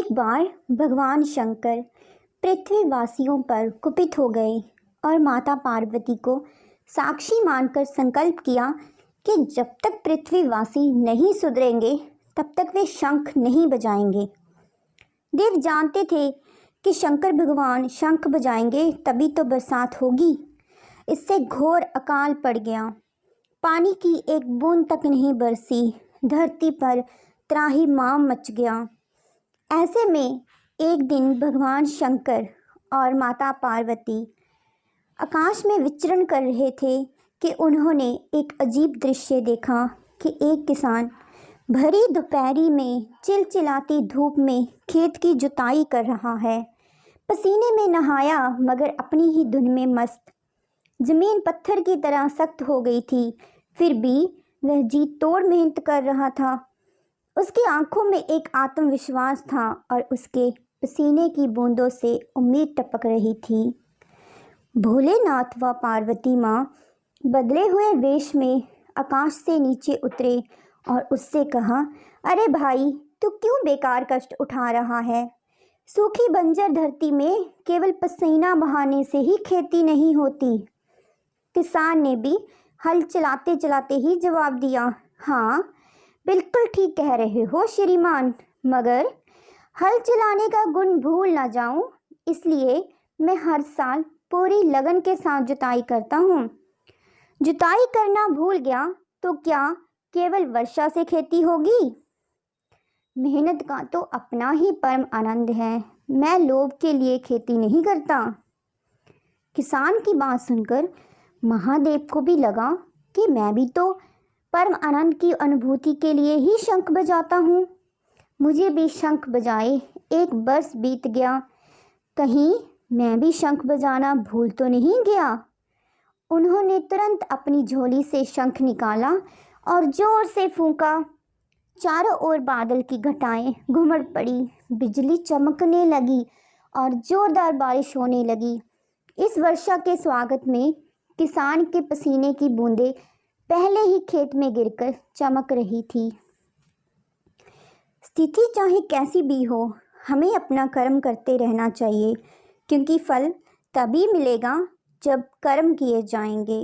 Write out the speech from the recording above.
एक बार भगवान शंकर पृथ्वीवासियों पर कुपित हो गए और माता पार्वती को साक्षी मानकर संकल्प किया कि जब तक पृथ्वीवासी नहीं सुधरेंगे तब तक वे शंख नहीं बजाएंगे। देव जानते थे कि शंकर भगवान शंख बजाएंगे तभी तो बरसात होगी। इससे घोर अकाल पड़ गया। पानी की एक बूंद तक नहीं बरसी। धरती पर त्राहिमाम मच गया। ऐसे में एक दिन भगवान शंकर और माता पार्वती आकाश में विचरण कर रहे थे कि उन्होंने एक अजीब दृश्य देखा कि एक किसान भरी दोपहरी में चिलचिलाती धूप में खेत की जुताई कर रहा है। पसीने में नहाया मगर अपनी ही धुन में मस्त। जमीन पत्थर की तरह सख्त हो गई थी, फिर भी वह जी तोड़ मेहनत कर रहा था। उसकी आंखों में एक आत्मविश्वास था और उसके पसीने की बूंदों से उम्मीद टपक रही थी। भोलेनाथ व पार्वती माँ बदले हुए वेश में आकाश से नीचे उतरे और उससे कहा, अरे भाई, तू क्यों बेकार कष्ट उठा रहा है? सूखी बंजर धरती में केवल पसीना बहाने से ही खेती नहीं होती। किसान ने भी हल चलाते चलाते ही जवाब दिया, हाँ बिल्कुल ठीक कह रहे हो श्रीमान, मगर हल चलाने का गुण भूल ना जाऊं, इसलिए मैं हर साल पूरी लगन के साथ जुताई करता हूँ। जुताई करना भूल गया तो क्या केवल वर्षा से खेती होगी? मेहनत का तो अपना ही परम आनंद है। मैं लोभ के लिए खेती नहीं करता। किसान की बात सुनकर महादेव को भी लगा कि मैं भी तो परम आनंद की अनुभूति के लिए ही शंख बजाता हूँ। मुझे भी शंख बजाए एक बरस बीत गया, कहीं मैं भी शंख बजाना भूल तो नहीं गया। उन्होंने तुरंत अपनी झोली से शंख निकाला और जोर से फूंका। चारों ओर बादल की घटाएं घुमड़ पड़ी, बिजली चमकने लगी और जोरदार बारिश होने लगी। इस वर्षा के स्वागत में किसान के पसीने की बूंदें पहले ही खेत में गिरकर चमक रही थी। स्थिति चाहे कैसी भी हो, हमें अपना कर्म करते रहना चाहिए, क्योंकि फल तभी मिलेगा जब कर्म किए जाएंगे।